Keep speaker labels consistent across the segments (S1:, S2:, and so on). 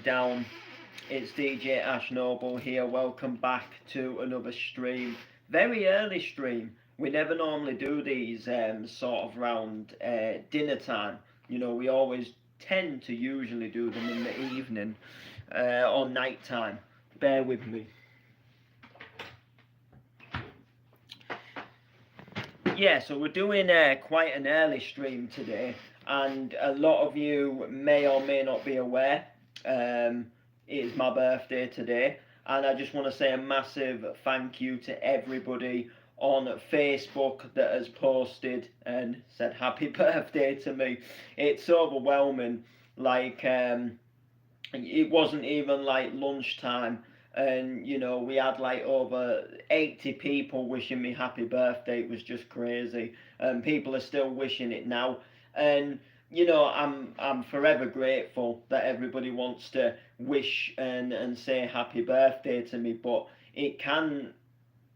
S1: Down. It's DJ Ash Noble here. Welcome back to another stream. Very early stream. We never normally do these sort of round dinner time. We always tend to usually do them in the evening or night time. Bear with me. Yeah, so we're doing quite an early stream today, and a lot of you may or may not be aware. Um, it is my birthday today, and I just want to say a massive thank you to everybody on Facebook that has posted and said happy birthday to me. It's overwhelming. Like, it wasn't even like lunchtime, and we had like over 80 people wishing me happy birthday. It was just crazy, and people are still wishing it now. And I'm forever grateful that everybody wants to wish and say happy birthday to me, but it can,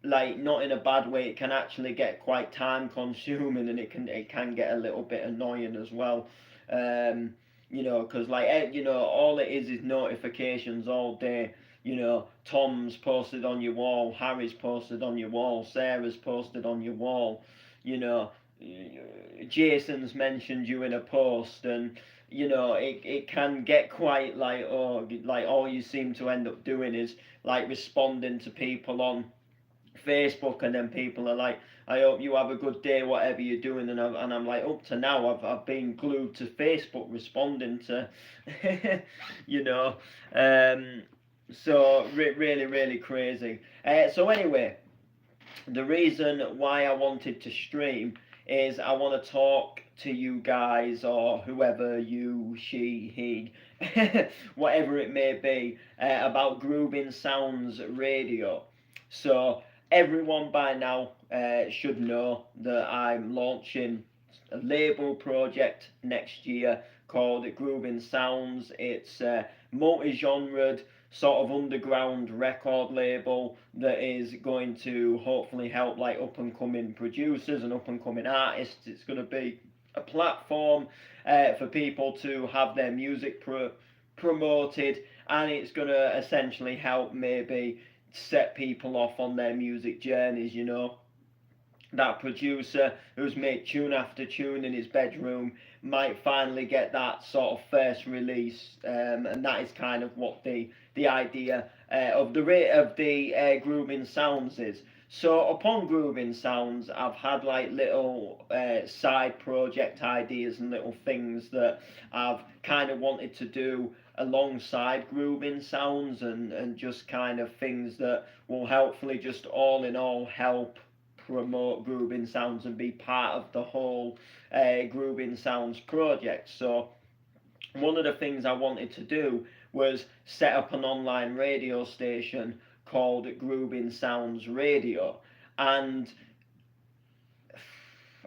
S1: like, not in a bad way, it can actually get quite time consuming, and it can get a little bit annoying as well. um because, like, all it is notifications all day. Tom's posted on your wall, Harry's posted on your wall, Sarah's posted on your wall. you know Jason's mentioned you in a post, and it can get quite like, oh, like, all you seem to end up doing is like responding to people on Facebook, and then people are like, "I hope you have a good day, whatever you're doing," and I'm like, up to now, I've been glued to Facebook responding to, you know, um, so really, really crazy. So anyway, the reason why I wanted to stream is I want to talk to you guys, or whoever, you, she, he, whatever it may be, about Groovin Soundz Radio. So everyone by now should know that I'm launching a label project next year called Groovin Soundz. It's a multi-genred sort of underground record label that is going to hopefully help like up and coming producers and up and coming artists. It's going to be a platform for people to have their music promoted, and it's going to essentially help maybe set people off on their music journeys. That producer who's made tune after tune in his bedroom might finally get that sort of first release, and that is kind of what the idea of the Groovin Soundz is. So upon Groovin Soundz, I've had like little side project ideas and little things that I've kind of wanted to do alongside Groovin Soundz, and just kind of things that will hopefully just all in all help promote Groovin Soundz and be part of the whole Groovin Soundz project. So one of the things I wanted to do was set up an online radio station called Groovin Soundz Radio, and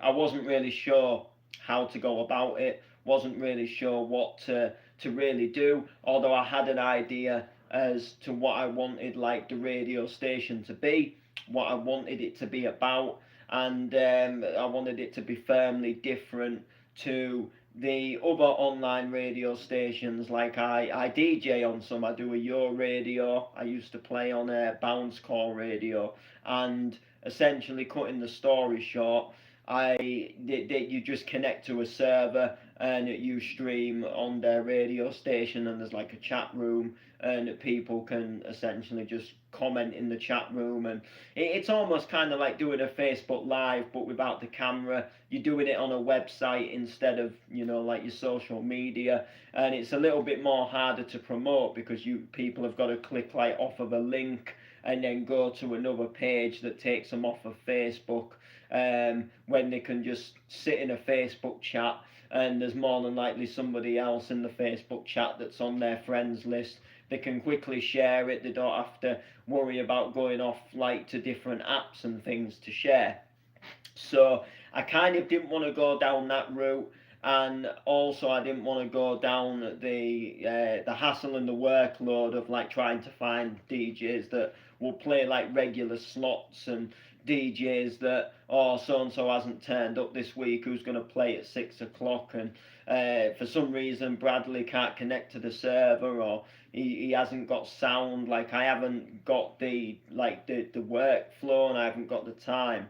S1: I wasn't really sure how to go about it, wasn't really sure what to really do, although I had an idea as to what I wanted like the radio station to be, what I wanted it to be about, and I wanted it to be firmly different to the other online radio stations. Like, I DJ on some. I do a Yo radio. I used to play on a bounce call radio, and essentially, cutting the story short, you just connect to a server and you stream on their radio station, and there's like a chat room, and people can essentially just comment in the chat room, and it's almost kind of like doing a Facebook live but without the camera. You're doing it on a website instead of like your social media, and it's a little bit more harder to promote because people have got to click like off of a link and then go to another page that takes them off of Facebook, when they can just sit in a Facebook chat, and there's more than likely somebody else in the Facebook chat that's on their friends list. They can quickly share it. They don't have to worry about going off like to different apps and things to share. So I kind of didn't want to go down that route. and also I didn't want to go down the hassle and the workload of like trying to find DJs that will play like regular slots, and DJs that, oh, so and so hasn't turned up this week, who's going to play at 6 o'clock, and for some reason Bradley can't connect to the server, or he hasn't got sound. Like, I haven't got the workflow, and I haven't got the time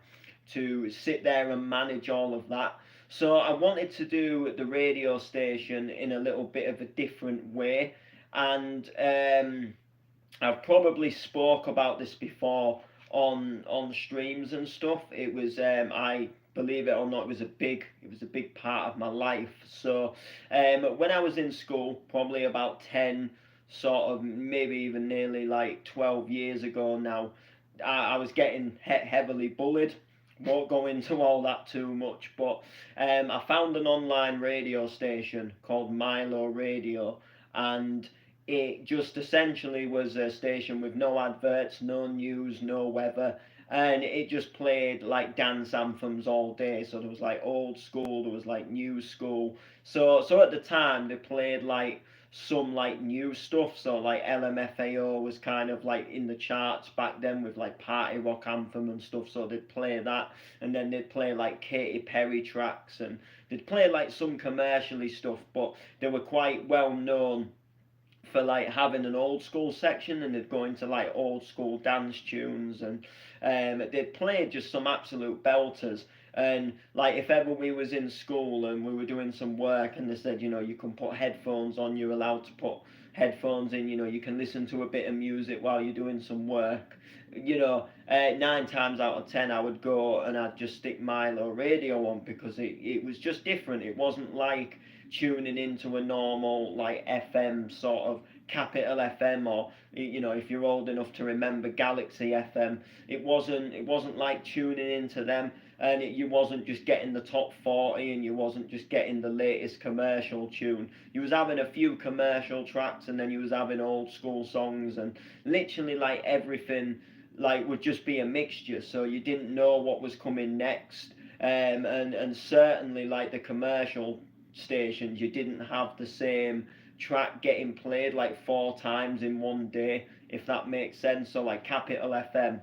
S1: to sit there and manage all of that. So I wanted to do the radio station in a little bit of a different way, and I've probably spoke about this before on streams and stuff. It was I believe it or not, it was a big part of my life. So when I was in school, probably about 10, sort of maybe even nearly like 12 years ago now, I was getting heavily bullied. Won't go into all that too much, but I found an online radio station called Milo Radio, and it just essentially was a station with no adverts, no news, no weather, and it just played like dance anthems all day. So there was like old school, there was like new school. So at the time they played like some like new stuff. So like LMFAO was kind of like in the charts back then with like Party Rock Anthem and stuff. So they'd play that, and then they'd play like Katy Perry tracks, and they'd play like some commercially stuff, but they were quite well known for like having an old school section, and they'd go into like old school dance tunes, and they'd play just some absolute belters. And like, if ever we was in school and we were doing some work and they said, you can put headphones on, you're allowed to put headphones in, you can listen to a bit of music while you're doing some work, 9 times out of 10 I would go and I'd just stick Milo Radio on, because it was just different. It wasn't like tuning into a normal like FM, sort of Capital FM, or if you're old enough to remember Galaxy FM. It wasn't like tuning into them, and you wasn't just getting the top 40, and you wasn't just getting the latest commercial tune. You was having a few commercial tracks, and then you was having old school songs, and literally like everything like would just be a mixture, so you didn't know what was coming next. And certainly like the commercial stations, you didn't have the same track getting played like 4 times in one day, if that makes sense. So like Capital FM,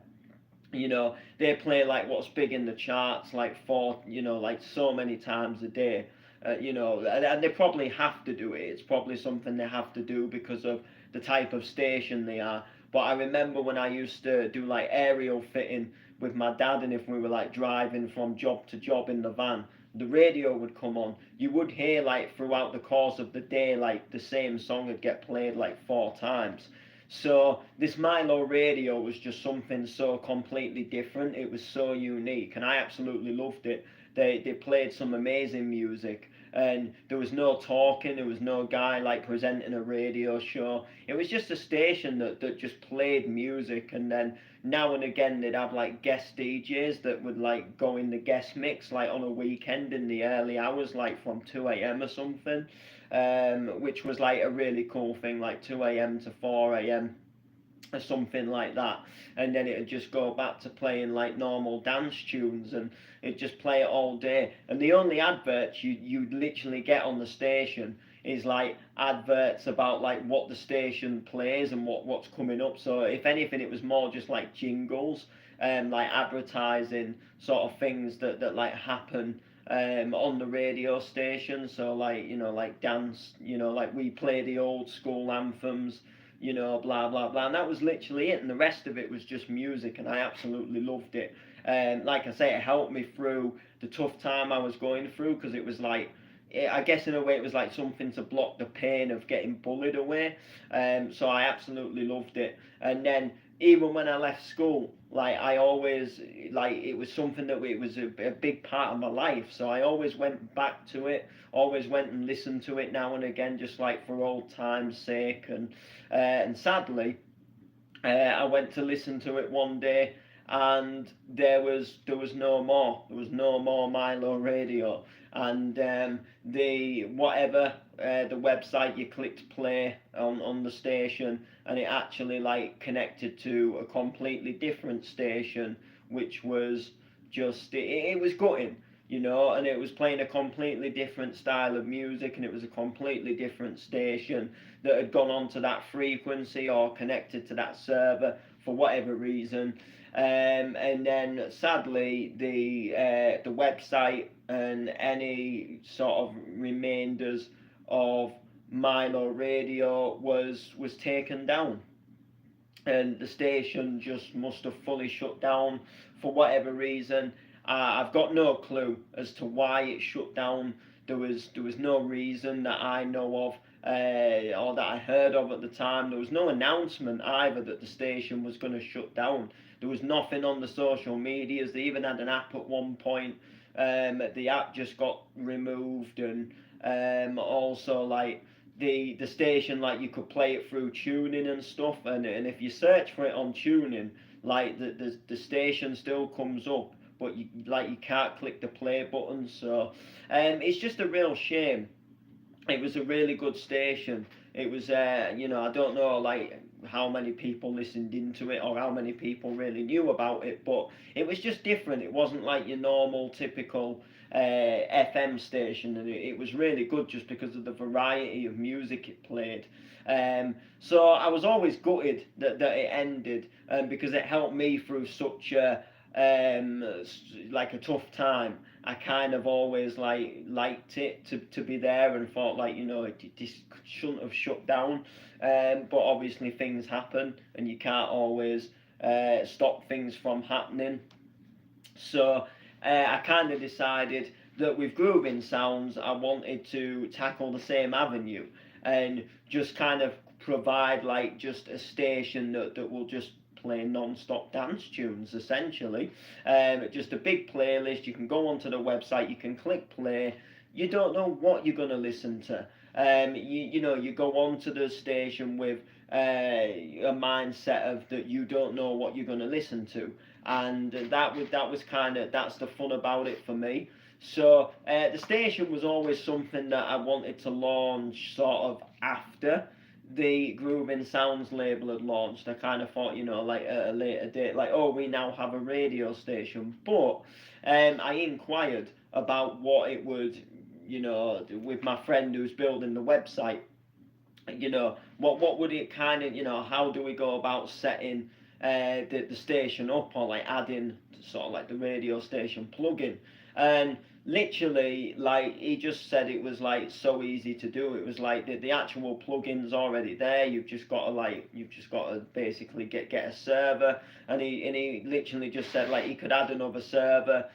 S1: they play like what's big in the charts like like so many times a day. And they probably have to do it. It's probably something they have to do because of the type of station they are. But I remember when I used to do like aerial fitting with my dad, and if we were like driving from job to job in the van, the radio would come on. You would hear like throughout the course of the day, like the same song would get played like 4 times. So this Milo Radio was just something so completely different. It was so unique, and I absolutely loved it. They played some amazing music, and there was no talking. There was no guy like presenting a radio show. It was just a station that just played music, and then now and again they'd have like guest DJs that would like go in the guest mix like on a weekend in the early hours, like from 2 a.m. or something, which was like a really cool thing, like 2 a.m. to 4 a.m. or something like that. And then it'd just go back to playing like normal dance tunes, and it'd just play it all day. And the only adverts you'd literally get on the station is like adverts about like what the station plays and what's coming up. So if anything, it was more just like jingles, like advertising sort of things that like happen on the radio station. So like like dance, like we play the old school anthems, blah blah blah, and that was literally it. And the rest of it was just music, and I absolutely loved it. Like I say, it helped me through the tough time I was going through, because it was like, I guess in a way it was like something to block the pain of getting bullied away. So I absolutely loved it. And then even when I left school, like I always, like it was something that it was a big part of my life. So I always went back to it, always went and listened to it now and again, just like for old time's sake. And sadly, I went to listen to it one day, and there was no more. There was no more Milo Radio, and the whatever the website, you clicked play on the station, and it actually like connected to a completely different station, which was just it was gutting. you know, and it was playing a completely different style of music, and it was a completely different station that had gone onto that frequency or connected to that server for whatever reason. And then sadly, the website and any sort of remainders of Milo Radio was taken down, and the station just must have fully shut down for whatever reason. I've got no clue as to why it shut down. There was no reason that I know of, or that I heard of at the time. There was no announcement either that the station was going to shut down. There was nothing on the social medias. They even had an app at one point. The app just got removed, and also like the station, like you could play it through tuning and stuff, and if you search for it on tuning, like the station still comes up, but you can't click the play button. So it's just a real shame. It was a really good station. It was, I don't know like how many people listened into it or how many people really knew about it, but it was just different. It wasn't like your normal typical FM station, and it was really good just because of the variety of music it played. So I was always gutted that it ended, because it helped me through such like a tough time. I kind of always liked it to be there, and thought like, it shouldn't have shut down. But obviously things happen, and you can't always stop things from happening. So I kind of decided that with Groovin Soundz, I wanted to tackle the same avenue, and just kind of provide like just a station that will just play non-stop dance tunes essentially. Just a big playlist. You can go onto the website, you can click play, you don't know what you're going to listen to. You go onto the station with a mindset of that you don't know what you're going to listen to, and that was kind of, that's the fun about it for me. So the station was always something that I wanted to launch sort of after the Groovin Soundz label had launched. I kind of thought, like at a later date, like, oh, we now have a radio station. But I inquired about what it would, with my friend who's building the website, what would it kind of, how do we go about setting the station up, or like adding sort of like the radio station plugin. And literally, like, he just said it was like so easy to do. It was like the actual plugin's already there. You've just got to basically get a server. And he literally just said like he could add another server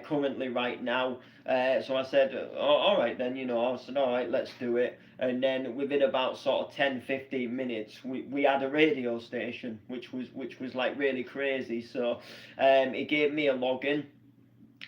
S1: currently right now. So I said, oh, all right then, I said, all right, let's do it. And then within about sort of 10-15 minutes, we had a radio station, which was like really crazy. So it gave me a login,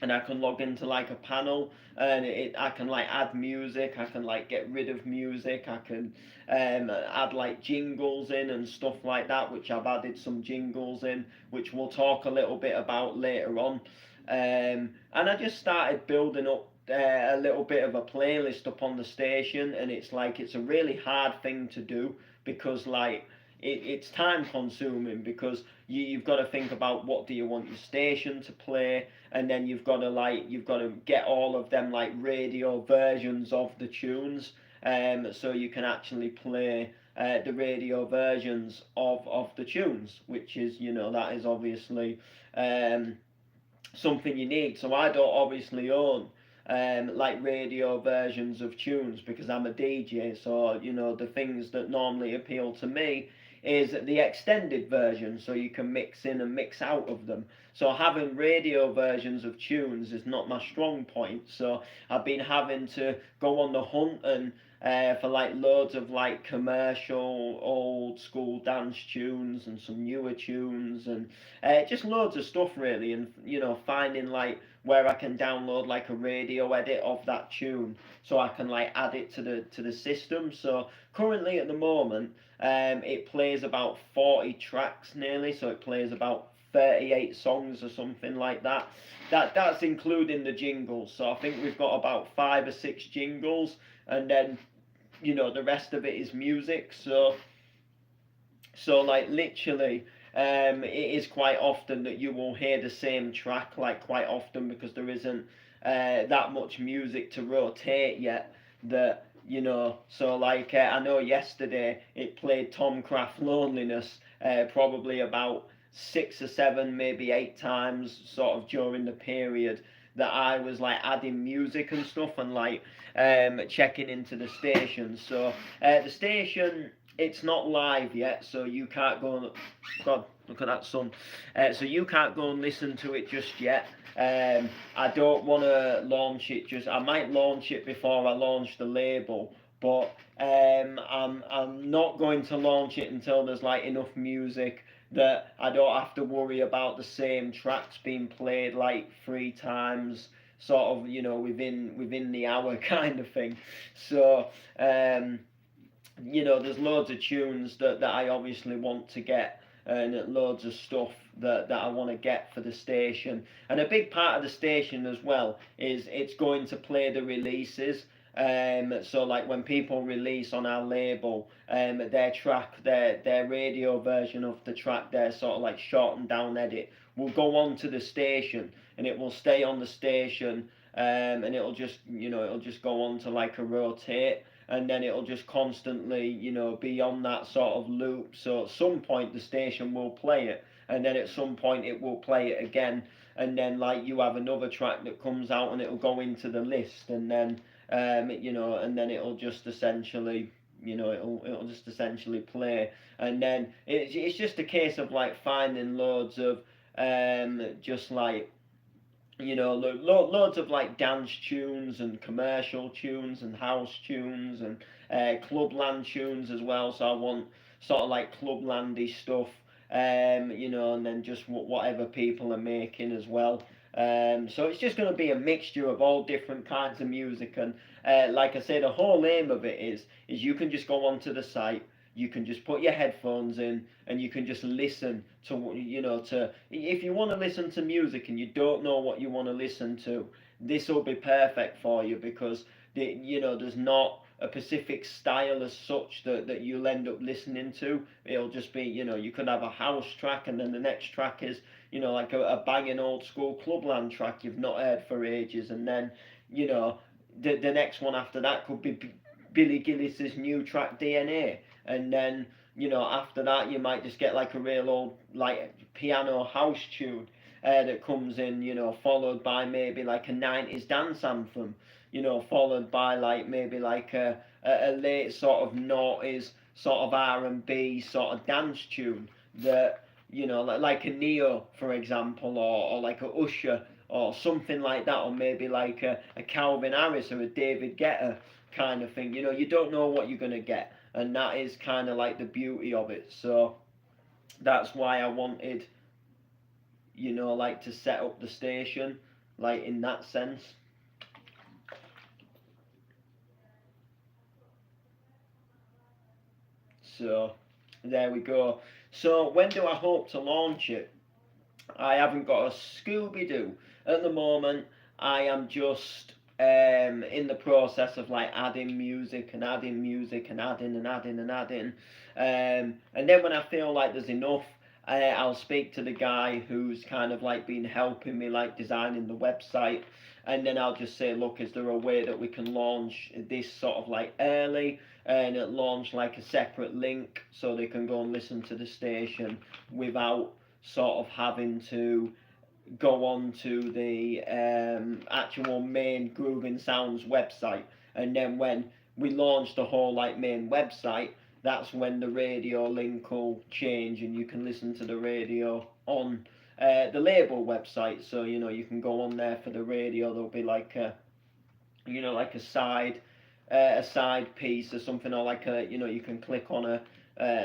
S1: and I can log into like a panel, and I can like add music, I can like get rid of music, I can add like jingles in and stuff like that, which I've added some jingles in, which we'll talk a little bit about later on. And I just started building up a little bit of a playlist up on the station, and it's a really hard thing to do, because like it's time consuming, because you've got to think about what do you want your station to play, and then you've got to get all of them like radio versions of the tunes, so you can actually play the radio versions of the tunes, which is, that is obviously something you need. So I don't obviously own like radio versions of tunes, because I'm a DJ. So the things that normally appeal to me is the extended version, so you can mix in and mix out of them. So having radio versions of tunes is not my strong point. So I've been having to go on the hunt and for like loads of like commercial old school dance tunes and some newer tunes, and just loads of stuff really, and finding like where I can download like a radio edit of that tune, so I can like add it to the system. So currently at the moment, it plays about 40 tracks nearly, so it plays about 38 songs or something like that. That's including the jingles. So I think we've got about 5 or 6 jingles, and then the rest of it is music. So like literally, it is quite often that you will hear the same track like quite often, because there isn't that much music to rotate yet. That, you know, so like I know yesterday it played Tom Craft Loneliness probably about 6 or 7, maybe 8 times, sort of during the period that I was like adding music and stuff, and like checking into the station. So the station, it's not live yet, so you can't go and, God, look at that sun. So you can't go and listen to it just yet. I don't want to launch it just. I might launch it before I launch the label, but I'm not going to launch it until there's like enough music that I don't have to worry about the same tracks being played like 3 times, sort of, you know, within the hour kind of thing. So you know, there's loads of tunes that I obviously want to get, and loads of stuff that I want to get for the station. And a big part of the station as well is it's going to play the releases. So like when people release on our label, their track, their radio version of the track, their sort of like shortened down edit, will go on to the station, and it will stay on the station, and it'll just, you know, it'll just go on to like a rotate, and then it'll just constantly, you know, be on that sort of loop. So at some point the station will play it, and then at some point it will play it again, and then like you have another track that comes out and it'll go into the list, and then you know, and then it'll just essentially, you know, it'll just essentially play, and then it's just a case of like finding loads of just like, you know, loads of like dance tunes and commercial tunes and house tunes and clubland tunes as well. So I want sort of like clublandy stuff, you know, and then just whatever people are making as well. So it's just going to be a mixture of all different kinds of music, and like I say, the whole aim of it is you can just go onto the site, you can just put your headphones in, and you can just listen to, you know, to, if you want to listen to music and you don't know what you want to listen to, this will be perfect for you, because you know, there's not a specific style as such that you'll end up listening to. It'll just be, you know, you could have a house track, and then the next track is, you know, like a banging old school clubland track you've not heard for ages, and then, you know, the next one after that could be Billy Gillis's new track DNA, and then, you know, after that you might just get like a real old like piano house tune that comes in, you know, followed by maybe like a 90s dance anthem, you know, followed by like maybe like a late sort of noughties sort of R&B sort of dance tune that, you know, like a Neo, for example, or like a Usher or something like that, or maybe like a Calvin Harris or a David Guetta kind of thing. You know, you don't know what you're going to get, and that is kind of like the beauty of it. So that's why I wanted, you know, like to set up the station like in that sense. So there we go. So when do I hope to launch it? I haven't got a Scooby-Doo. At the moment, I am just in the process of like adding music and adding music and adding and adding and adding. And then when I feel like there's enough, I'll speak to the guy who's kind of like been helping me like designing the website, and then I'll just say, look, is there a way that we can launch this sort of like early, and it launch like a separate link so they can go and listen to the station without sort of having to go on to the actual main Groovin Soundz website. And then when we launch the whole like main website, that's when the radio link will change, and you can listen to the radio on the label website. So, you know, you can go on there for the radio. There'll be like a, you know, like a side piece or something, or like a, you know, you can click on a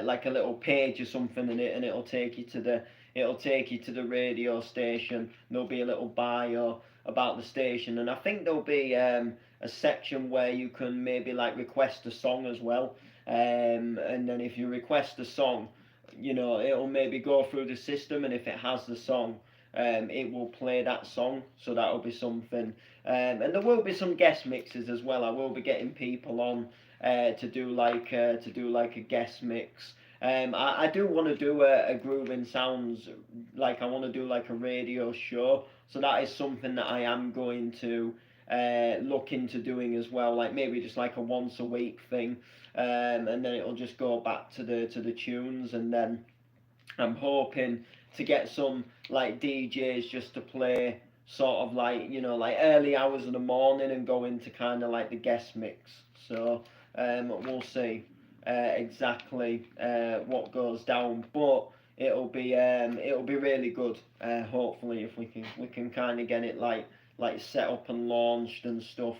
S1: like a little page or something, and it'll take you to the radio station. There'll be a little bio about the station, and I think there'll be a section where you can maybe like request a song as well. And then if you request a song, you know, it'll maybe go through the system, and if it has the song, it will play that song. So that'll be something. And there will be some guest mixes as well. I will be getting people on to do like a guest mix I do want to do a Groovin Soundz, like I want to do like a radio show. So that is something that I am going to look into doing as well. Like maybe just like a once a week thing, and then it'll just go back to the tunes, and then I'm hoping to get some like DJs just to play sort of like like early hours of the morning and go into kind of like the guest mix. So we'll see exactly what goes down, but it'll be really good. Hopefully, if we can kind of get it like set up and launched and stuff.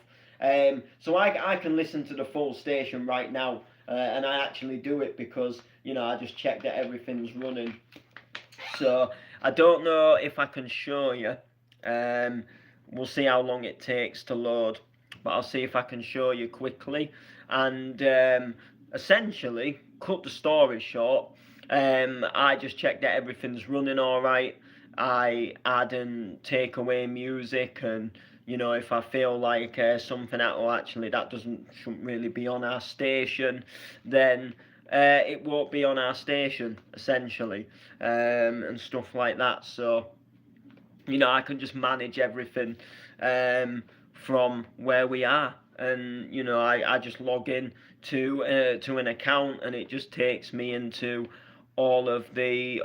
S1: So I can listen to the full station right now, and I actually do it because I just check that everything's running. So I don't know if I can show you. We'll see how long it takes to load, but I'll see if I can show you quickly. And essentially, cut the story short, I just check that everything's running all right. I add and take away music, and if I feel like something actually that shouldn't really be on our station, then it won't be on our station essentially, and stuff like that. So I can just manage everything from where we are, and I just log in to an account, and it just takes me into all of the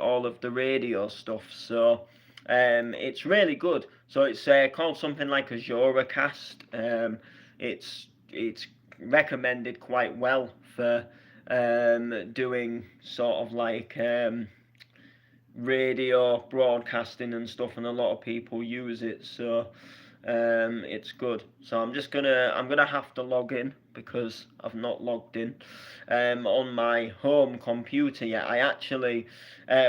S1: radio stuff. So it's really good. So it's called something like a Eurocast. It's recommended quite well for doing sort of like radio broadcasting and stuff, and a lot of people use it. So it's good. So I'm gonna have to log in because I've not logged in on my home computer yet. I actually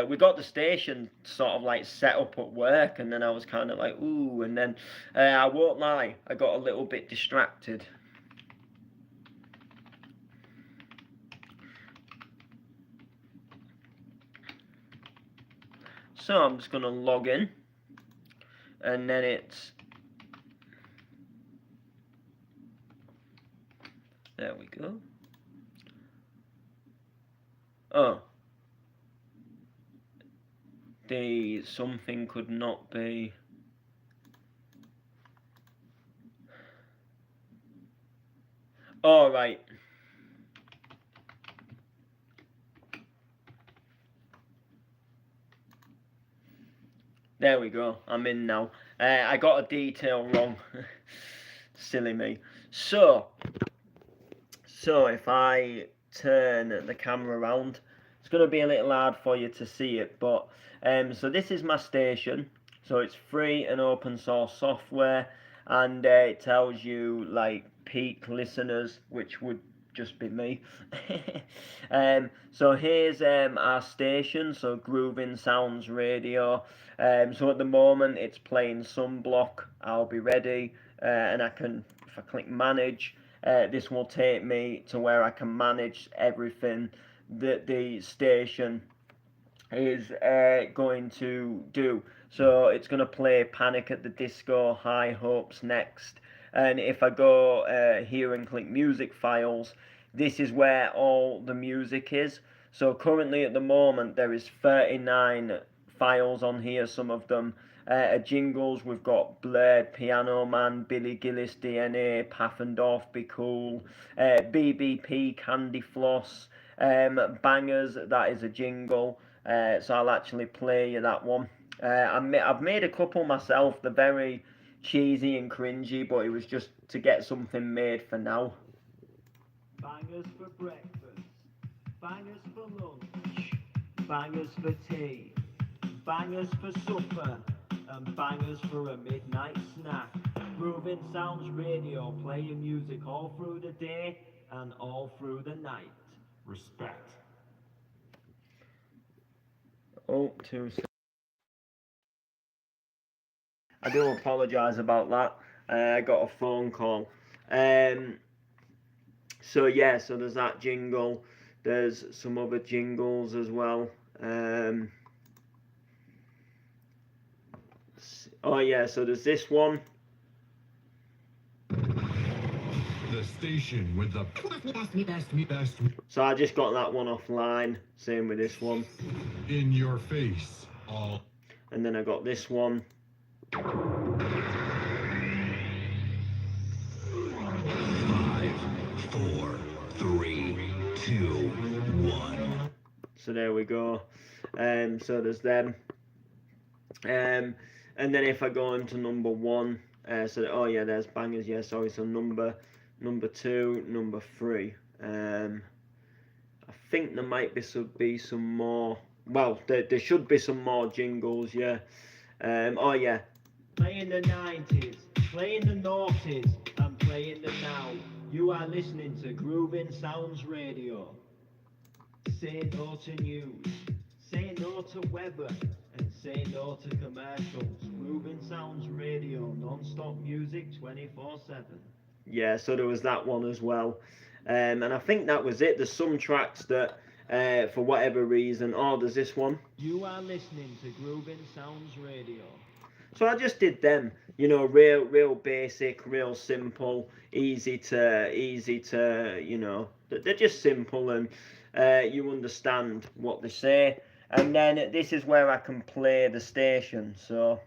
S1: we got the station sort of like set up at work, and then I was kind of like ooh, and then I won't lie, I got a little bit distracted. So I'm just gonna log in, and then it's there we go. Oh, the something could not be. All right. There we go. I'm in now. I got a detail wrong. Silly me. So if I turn the camera around, it's going to be a little hard for you to see it, but so this is my station. So it's free and open source software, and it tells you like peak listeners, which would just be me. So here's our station, so Groovin Soundz Radio. So at the moment it's playing Sunblock, I'll Be Ready, and I can, if I click manage, this will take me to where I can manage everything that the station is going to do. So it's going to play Panic at the Disco, High Hopes next. And if I go here and click music files, this is where all the music is. So currently at the moment there is 39 files on here. Some of them are jingles. We've got Blurred, Piano Man, Billy Gillis, DNA, Paffendorf, Be Cool, BBP, Candy Floss, Bangers, that is a jingle. So I'll actually play you that one. I've made a couple myself. They're very cheesy and cringy, but it was just to get something made for now. Bangers for breakfast, bangers for lunch, bangers for tea, bangers for supper, and bangers for a midnight snack. Groovin Soundz Radio, playing music all through the day and all through the night. Respect. Oh, 2 seconds. I do apologise about that. I got a phone call. So yeah, so there's that jingle. There's some other jingles as well. Oh yeah, so there's this one.
S2: The station with the best.
S1: So I just got that one offline. Same with this one.
S2: In your face. All.
S1: And then I got this one.
S2: 5, 4, 3, 2, 1.
S1: So there we go. So there's them. And then if I go into number 1, so oh yeah, there's bangers. Yeah, sorry. So number 2, number 3. I think there might be some more. Well, there should be some more jingles. Yeah. Oh yeah. Playing the 90s, playing the noughties, and playing the now. You are listening to Groovin Soundz Radio. Say no to news, say no to weather, and say no to commercials. Groovin Soundz Radio, non-stop music 24/7. Yeah, so there was that one as well. And I think that was it. There's some tracks that, for whatever reason, oh, there's this one. You are listening to Groovin Soundz Radio. So I just did them, you know, real basic, real simple, easy to, you know, they're just simple and you understand what they say. And then this is where I can play the station, so.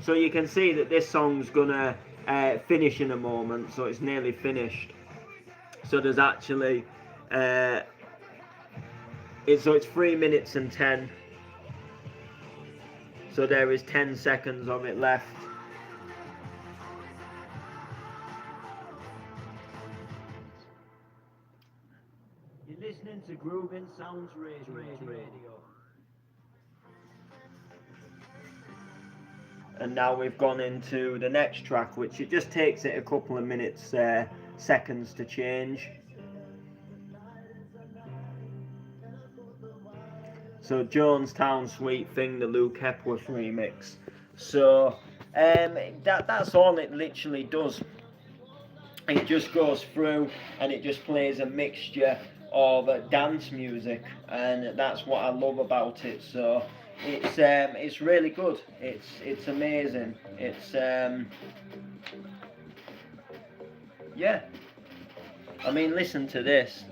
S1: So you can see that this song's gonna finish in a moment, so it's nearly finished. So there's actually, it's 3 minutes and 10. So there is 10 seconds of it left. You're listening to Groovin Soundz Radio. And now we've gone into the next track, which it just takes it a couple of minutes, seconds to change. So Jonestown Sweet Thing, the Luke Hepworth remix. So that's all it literally does. It just goes through and it just plays a mixture of dance music, and that's what I love about it. So it's really good. It's amazing. It's yeah. I mean, listen to this.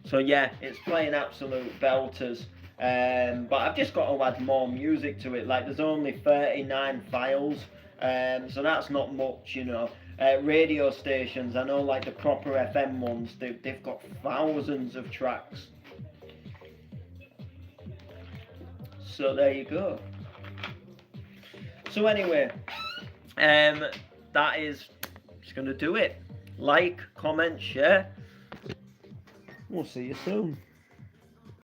S1: So yeah, it's playing absolute belters. But I've just got to add more music to it. Like, there's only 39 files. So that's not much, you know. Radio stations, I know, like the proper FM ones, they've got thousands of tracks. So there you go. So anyway, that is just gonna do it. Like, comment, share. We'll see you soon.